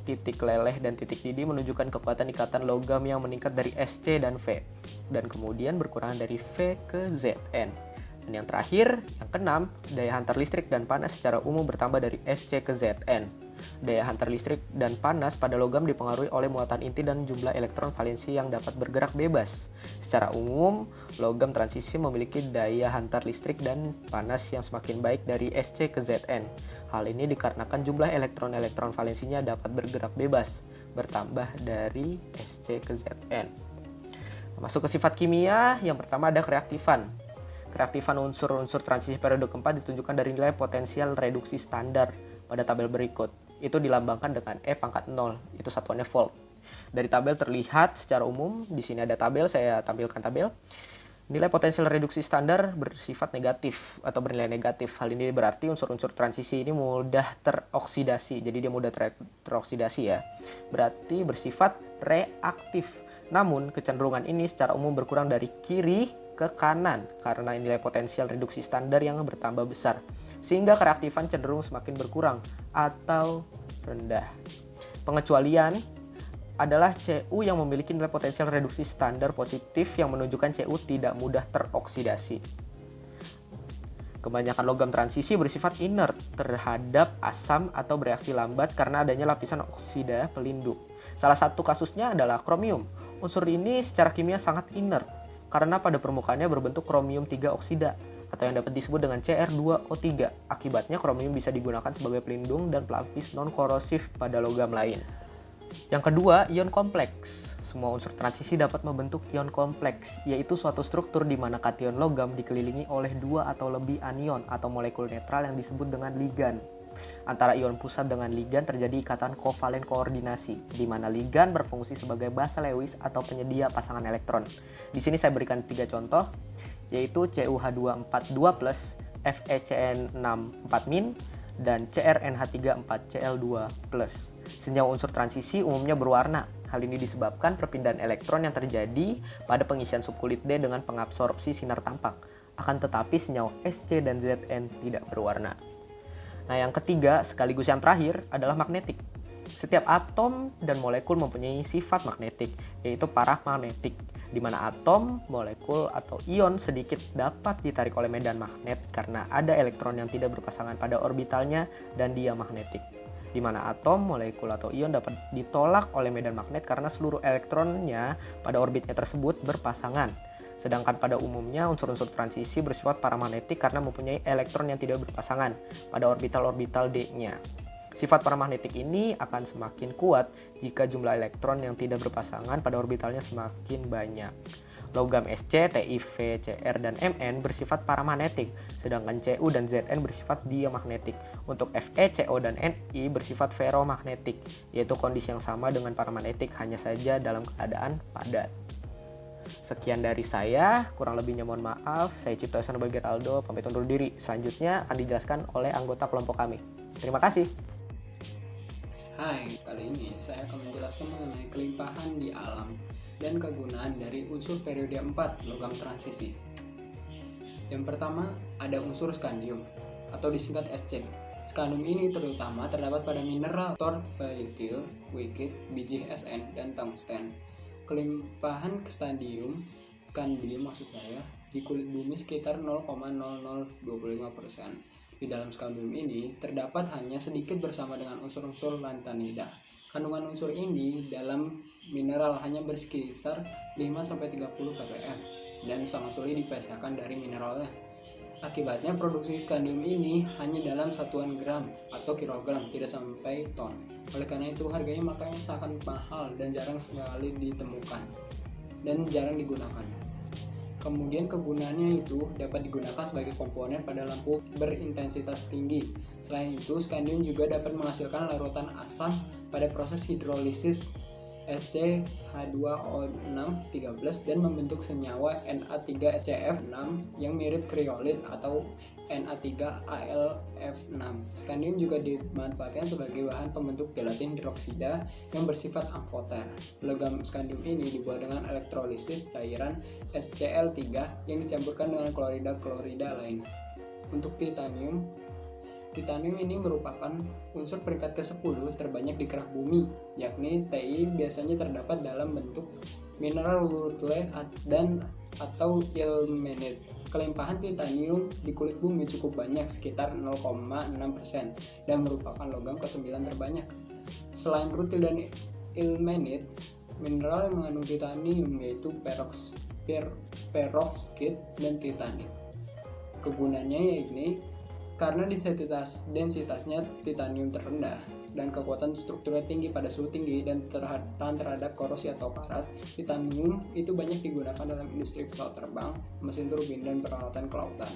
titik leleh dan titik didih menunjukkan kekuatan ikatan logam yang meningkat dari Sc dan V, dan kemudian berkurang dari V ke Zn. Dan yang terakhir, yang keenam, daya hantar listrik dan panas secara umum bertambah dari Sc ke Zn. Daya hantar listrik dan panas pada logam dipengaruhi oleh muatan inti dan jumlah elektron valensi yang dapat bergerak bebas. Secara umum, logam transisi memiliki daya hantar listrik dan panas yang semakin baik dari Sc ke Zn. Hal ini dikarenakan jumlah elektron-elektron valensinya dapat bergerak bebas, bertambah dari Sc ke Zn. Masuk ke sifat kimia, yang pertama ada kereaktifan. Kereaktifan unsur-unsur transisi periode keempat ditunjukkan dari nilai potensial reduksi standar pada tabel berikut. Itu dilambangkan dengan E⁻0, itu satuannya volt. Dari tabel terlihat secara umum, di sini ada tabel, saya tampilkan tabel. Nilai potensial reduksi standar bersifat negatif atau bernilai negatif. Hal ini berarti unsur-unsur transisi ini mudah teroksidasi. Jadi dia mudah teroksidasi ya. Berarti bersifat reaktif. Namun kecenderungan ini secara umum berkurang dari kiri ke kanan karena nilai potensial reduksi standar yang bertambah besar. Sehingga kereaktifan cenderung semakin berkurang atau rendah. Pengecualian adalah Cu yang memiliki nilai potensial reduksi standar positif yang menunjukkan Cu tidak mudah teroksidasi. Kebanyakan logam transisi bersifat inert terhadap asam atau bereaksi lambat karena adanya lapisan oksida pelindung. Salah satu kasusnya adalah kromium. Unsur ini secara kimia sangat inert karena pada permukaannya berbentuk kromium 3 oksida atau yang dapat disebut dengan Cr2O3. Akibatnya kromium bisa digunakan sebagai pelindung dan pelapis non-korosif pada logam lain. Yang kedua, ion kompleks. Semua unsur transisi dapat membentuk ion kompleks, yaitu suatu struktur di mana kation logam dikelilingi oleh dua atau lebih anion atau molekul netral yang disebut dengan ligan. Antara ion pusat dengan ligan terjadi ikatan kovalen koordinasi, di mana ligan berfungsi sebagai basa Lewis atau penyedia pasangan elektron. Di sini saya berikan 3 contoh, yaitu CuH242+, FeCN64-, dan CrNH34Cl2+. Senyawa unsur transisi umumnya berwarna, Hal ini disebabkan perpindahan elektron yang terjadi pada pengisian subkulit D dengan pengabsorpsi sinar tampak. Akan tetapi senyawa Sc dan Zn tidak berwarna. Nah, yang ketiga sekaligus yang terakhir adalah magnetik. Setiap atom dan molekul mempunyai sifat magnetik, yaitu paramagnetik, di mana atom, molekul, atau ion sedikit dapat ditarik oleh medan magnet karena ada elektron yang tidak berpasangan pada orbitalnya dan dia magnetik. Di mana atom, molekul, atau ion dapat ditolak oleh medan magnet karena seluruh elektronnya pada orbitnya tersebut berpasangan. Sedangkan pada umumnya unsur-unsur transisi bersifat paramagnetik karena mempunyai elektron yang tidak berpasangan pada orbital-orbital D-nya. Sifat paramagnetik ini akan semakin kuat jika jumlah elektron yang tidak berpasangan pada orbitalnya semakin banyak. Logam Sc, Ti, V, Cr, dan Mn bersifat paramagnetik, sedangkan Cu dan Zn bersifat diamagnetik. Untuk Fe, Co, dan Ni bersifat ferromagnetik, yaitu kondisi yang sama dengan paramagnetik, hanya saja dalam keadaan padat. Sekian dari saya, kurang lebihnya mohon maaf. Saya Cipto Esano Geraldo, pamit undur diri. Selanjutnya akan dijelaskan oleh anggota kelompok kami. Terima kasih. Hai, kali ini saya akan menjelaskan mengenai kelimpahan di alam dan kegunaan dari unsur periode 4 logam transisi. Yang pertama, ada unsur skandium atau disingkat Sc. Skandium ini terutama terdapat pada mineral torfetil, wikit, biji Sn, dan tungsten. Kelimpahan skandium maksud saya, di kulit bumi sekitar 0,0025%. Di dalam skandium ini terdapat hanya sedikit bersama dengan unsur-unsur lantanida. Kandungan unsur ini dalam mineral hanya berkisar 5-30 ppm dan sangat sulit dipisahkan dari mineralnya. Akibatnya produksi skandium ini hanya dalam satuan gram atau kilogram, tidak sampai ton. Oleh karena itu harganya makanya sangat mahal dan jarang sekali ditemukan dan jarang digunakan. Kemudian kegunaannya itu dapat digunakan sebagai komponen pada lampu berintensitas tinggi. Selain itu, skandium juga dapat menghasilkan larutan asam pada proses hidrolisis SC H2O6-13 dan membentuk senyawa Na3CF6 yang mirip kriolit atau Na3AlF6. Skandium juga dimanfaatkan sebagai bahan pembentuk gelatin hidroksida yang bersifat amfoter. Logam skandium ini dibuat dengan elektrolisis cairan SCl3 yang dicampurkan dengan klorida lain. Untuk titanium ini merupakan unsur peringkat ke-10 terbanyak di kerak bumi, yakni Ti biasanya terdapat dalam bentuk mineral wurtle dan atau ilmenite. Kelimpahan titanium di kulit bumi cukup banyak, sekitar 0,6%, dan merupakan logam ke-9 terbanyak. Selain rutil dan ilmenite, mineral yang mengandung titanium yaitu perovskit dan titanit. Kegunaannya yaitu karena densitasnya titanium terendah dan kekuatan strukturnya tinggi pada suhu tinggi dan tahan terhadap korosi atau karat, titanium itu banyak digunakan dalam industri pesawat terbang, mesin turbin, dan peralatan kelautan.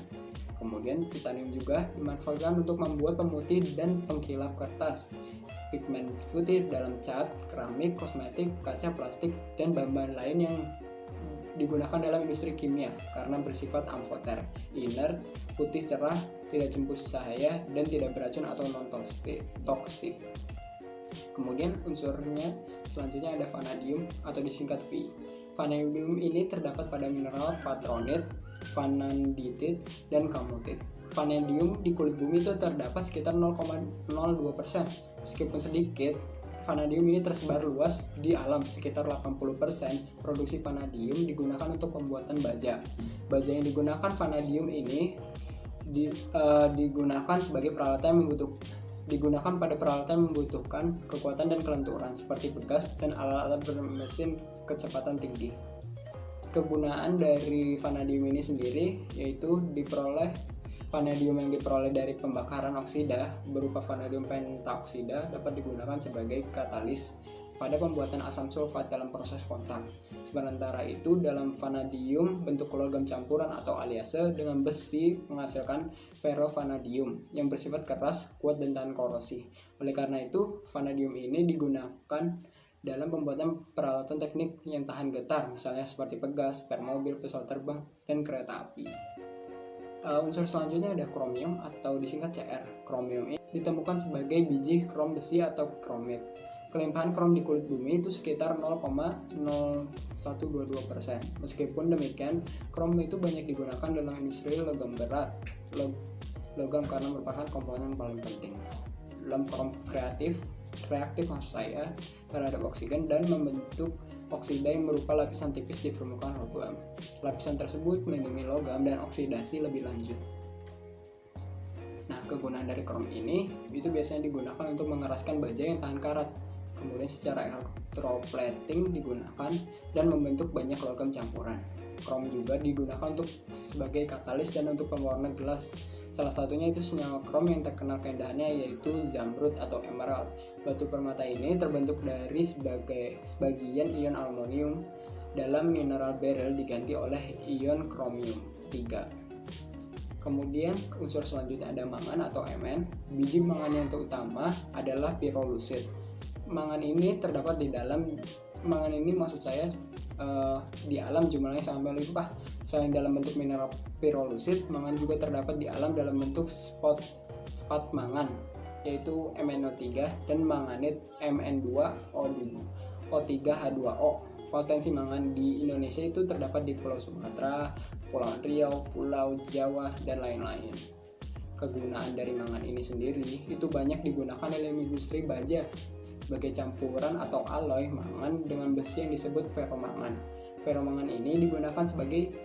Kemudian titanium juga dimanfaatkan untuk membuat pemutih dan pengkilap kertas, pigmen putih dalam cat, keramik, kosmetik, kaca, plastik, dan bahan-bahan lain yang digunakan dalam industri kimia karena bersifat amfoter, inert, putih cerah, tidak cembus cahaya, dan tidak beracun atau non-toksik. Kemudian unsurnya selanjutnya ada vanadium atau disingkat V. Vanadium ini terdapat pada mineral patronit, vanaditit, dan kamotit. Vanadium di kulit bumi itu terdapat sekitar 0,02%. Meskipun sedikit, vanadium ini tersebar luas di alam. Sekitar 80% produksi vanadium digunakan untuk pembuatan baja. Baja yang digunakan vanadium ini digunakan sebagai peralatan digunakan pada peralatan membutuhkan kekuatan dan kelenturan seperti pegas dan alat-alat bermesin kecepatan tinggi. Kegunaan dari vanadium ini sendiri yaitu vanadium yang diperoleh dari pembakaran oksida berupa vanadium pentaoksida dapat digunakan sebagai katalis pada pembuatan asam sulfat dalam proses kontak. Sementara itu, dalam vanadium bentuk logam campuran atau aliase dengan besi menghasilkan ferrovanadium yang bersifat keras, kuat, dan tahan korosi. Oleh karena itu, vanadium ini digunakan dalam pembuatan peralatan teknik yang tahan getar, misalnya seperti pegas, spare mobil, pesawat terbang, dan kereta api. Unsur selanjutnya ada kromium atau disingkat Cr. Kromium ini ditemukan sebagai biji krom besi atau kromit Kelimpahan krom di kulit bumi itu sekitar 0,0122%. Meskipun demikian, krom itu banyak digunakan dalam industri logam berat, logam karena merupakan komponen paling penting. Dalam krom reaktif maksud saya, terhadap oksigen dan membentuk oksida yang berupa lapisan tipis di permukaan logam. Lapisan tersebut melindungi logam dan oksidasi lebih lanjut. Nah, kegunaan dari krom ini itu biasanya digunakan untuk mengeraskan baja yang tahan karat. Kemudian secara electroplating digunakan dan membentuk banyak logam campuran. Krom juga digunakan untuk sebagai katalis dan untuk pewarna gelas. Salah satunya itu senyawa krom yang terkenal keindahannya yaitu zamrud atau emerald. Batu permata ini terbentuk dari sebagian ion aluminium dalam mineral beryl diganti oleh ion kromium 3. Kemudian unsur selanjutnya ada mangan atau Mn. Biji mangan yang terutama adalah pirolusit. Mangan ini terdapat di dalam di alam jumlahnya sangat melimpah. Selain dalam bentuk mineral pirolusit, mangan juga terdapat di alam dalam bentuk spat mangan yaitu MnO3 dan manganit Mn2O3H2O. Potensi mangan di Indonesia itu terdapat di Pulau Sumatera, Pulau Riau, Pulau Jawa, dan lain-lain. Kegunaan dari mangan ini sendiri itu banyak digunakan dalam industri baja sebagai campuran atau alloy mangan dengan besi yang disebut ferromangan. Ferromangan ini digunakan sebagai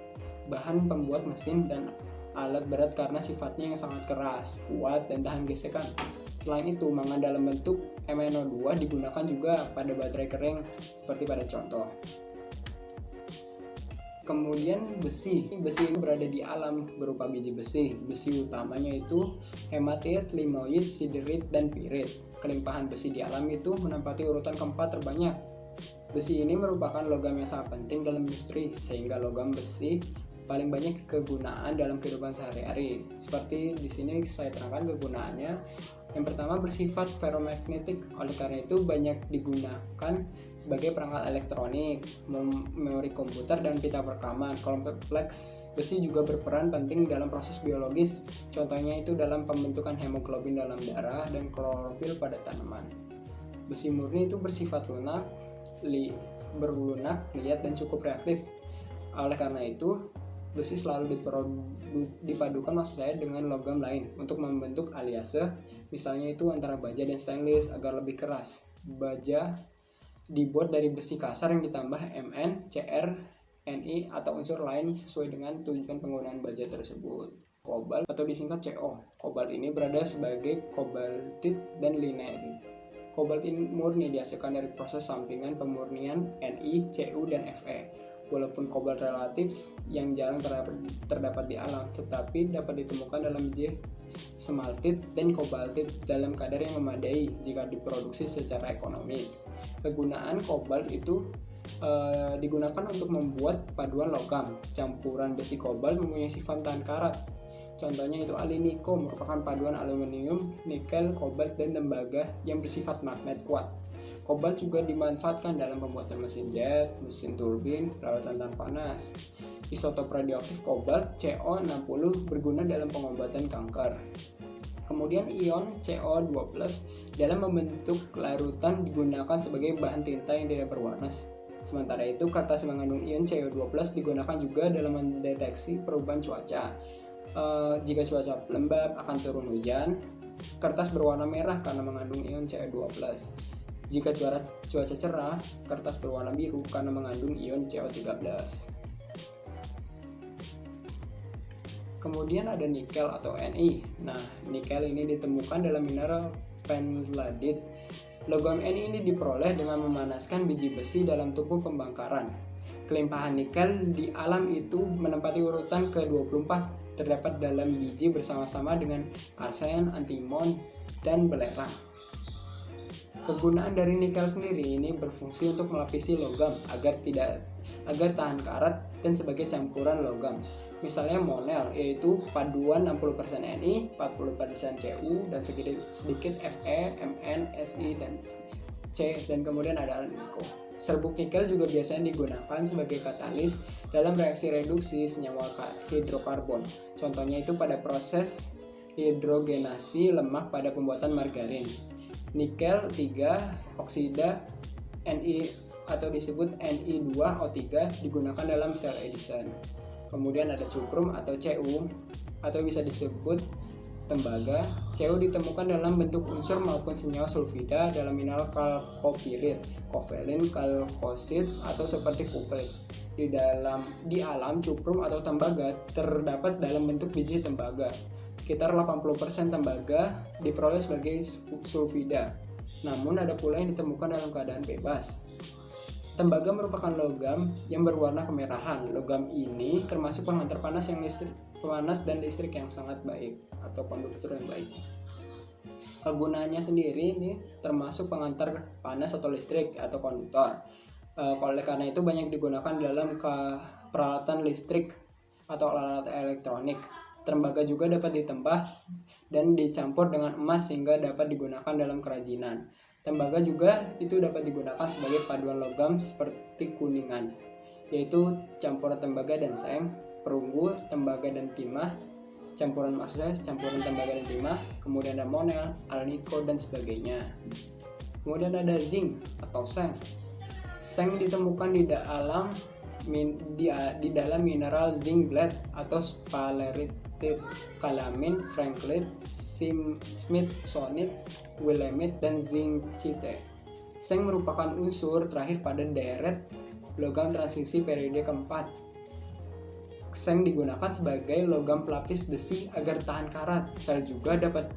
bahan pembuat mesin dan alat berat karena sifatnya yang sangat keras, kuat, dan tahan gesekan. Selain itu, mangan dalam bentuk MnO2 digunakan juga pada baterai kering seperti pada contoh. Kemudian besi itu berada di alam berupa biji besi. Besi utamanya itu hematit, limoid, siderit, dan pirit. Kelimpahan besi di alam itu menempati urutan keempat terbanyak. Besi ini merupakan logam yang sangat penting dalam industri, sehingga logam besi paling banyak kegunaan dalam kehidupan sehari-hari. Seperti di sini saya terangkan kegunaannya. Yang pertama bersifat ferromagnetik, oleh karena itu banyak digunakan sebagai perangkat elektronik, memori komputer, dan pita perekaman. Kompleks besi juga berperan penting dalam proses biologis, contohnya itu dalam pembentukan hemoglobin dalam darah dan klorofil pada tanaman. Besi murni itu bersifat berlunak, liat, dan cukup reaktif. Oleh karena itu, besi selalu dipadukan dengan logam lain untuk membentuk aliase, misalnya itu antara baja dan stainless agar lebih keras. Baja dibuat dari besi kasar yang ditambah Mn, Cr, Ni atau unsur lain sesuai dengan tujuan penggunaan baja tersebut. Kobalt atau disingkat Co. Kobalt ini berada sebagai kobaltit dan lignit. Kobalt ini murni dihasilkan dari proses sampingan pemurnian Ni, Cu, dan Fe. Walaupun kobalt relatif yang jarang terdapat di alam, tetapi dapat ditemukan dalam biji smaltit dan kobaltit dalam kadar yang memadai jika diproduksi secara ekonomis. Kegunaan kobalt itu digunakan untuk membuat paduan logam. Campuran besi kobalt mempunyai sifat tahan karat. Contohnya itu aliniko, merupakan paduan aluminium, nikel, kobalt, dan tembaga yang bersifat magnet kuat. Kobalt juga dimanfaatkan dalam pembuatan mesin jet, mesin turbin, peralatan tahan panas. Isotop radioaktif kobalt CO60 berguna dalam pengobatan kanker. Kemudian ion CO2+ dalam membentuk larutan digunakan sebagai bahan tinta yang tidak berwarna. Sementara itu, kertas mengandung ion CO2+ digunakan juga dalam mendeteksi perubahan cuaca. Jika cuaca lembab akan turun hujan, kertas berwarna merah karena mengandung ion CO2+. Jika cuaca cerah, kertas berwarna biru karena mengandung ion CO13. Kemudian ada nikel atau Ni. Nah, nikel ini ditemukan dalam mineral pentlandite. Logam Ni ini diperoleh dengan memanaskan biji besi dalam tungku pembakaran. Kelimpahan nikel di alam itu menempati urutan ke-24, terdapat dalam biji bersama-sama dengan arsen, antimon, dan belerang. Kegunaan dari nikel sendiri ini berfungsi untuk melapisi logam agar tahan karat dan sebagai campuran logam. Misalnya monel, yaitu paduan 60% Ni, 40% Cu, dan sedikit Fe, Mn, Si, dan C, dan kemudian ada aliniko. Serbuk nikel juga biasanya digunakan sebagai katalis dalam reaksi reduksi senyawa hidrokarbon. Contohnya itu pada proses hidrogenasi lemak pada pembuatan margarin. Nikel 3 oksida Ni atau disebut Ni2O3 digunakan dalam Cell Edison. Kemudian ada cuprum atau Cu atau bisa disebut tembaga. Cu ditemukan dalam bentuk unsur maupun senyawa sulfida dalam mineral kalkopirit, kovalin, kalkosit atau seperti kuprit. Di alam cuprum atau tembaga terdapat dalam bentuk biji tembaga. Sekitar 80% tembaga diperoleh sebagai sulfida. Namun ada pula yang ditemukan dalam keadaan bebas. Tembaga merupakan logam yang berwarna kemerahan. Logam ini termasuk penghantar panas dan listrik yang sangat baik atau konduktor yang baik. Kegunaannya sendiri ini termasuk penghantar panas atau listrik atau konduktor. Oleh karena itu banyak digunakan dalam peralatan listrik atau alat elektronik. Tembaga juga dapat ditempah dan dicampur dengan emas sehingga dapat digunakan dalam kerajinan. Tembaga juga itu dapat digunakan sebagai paduan logam seperti kuningan, yaitu campuran tembaga dan seng, perunggu, tembaga dan timah, campuran tembaga dan timah, kemudian ada monel, alnico dan sebagainya. Kemudian ada zinc atau seng. Seng ditemukan di dalam mineral zinc blende atau sphalerite, kalamin, franklit, smithsonite, willemite, dan zincite. Seng merupakan unsur terakhir pada deret logam transisi periode keempat. Seng digunakan sebagai logam pelapis besi agar tahan karat. Sel juga dapat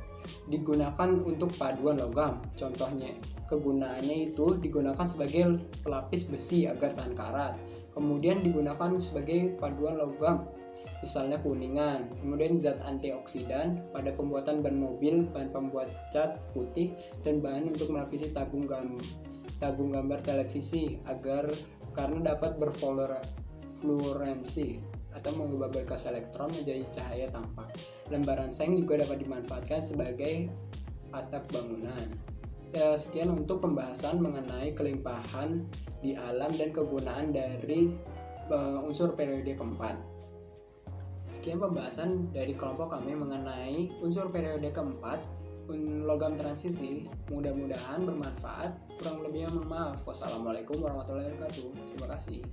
digunakan untuk paduan logam. Contohnya, kegunaannya itu digunakan sebagai pelapis besi agar tahan karat. Kemudian digunakan sebagai paduan logam, misalnya kuningan. Kemudian zat antioksidan pada pembuatan ban mobil, bahan pembuat cat putih, dan bahan untuk melapisi tabung gambar televisi karena dapat berfluorensi atau mengubah berkas elektron menjadi cahaya tampak. Lembaran seng juga dapat dimanfaatkan sebagai atap bangunan. Sekian untuk pembahasan mengenai kelimpahan di alam dan kegunaan dari unsur periode keempat. Sekian pembahasan dari kelompok kami mengenai unsur periode keempat, logam transisi. Mudah-mudahan bermanfaat. Kurang lebihnya mohon maaf. Wassalamualaikum warahmatullahi wabarakatuh. Terima kasih.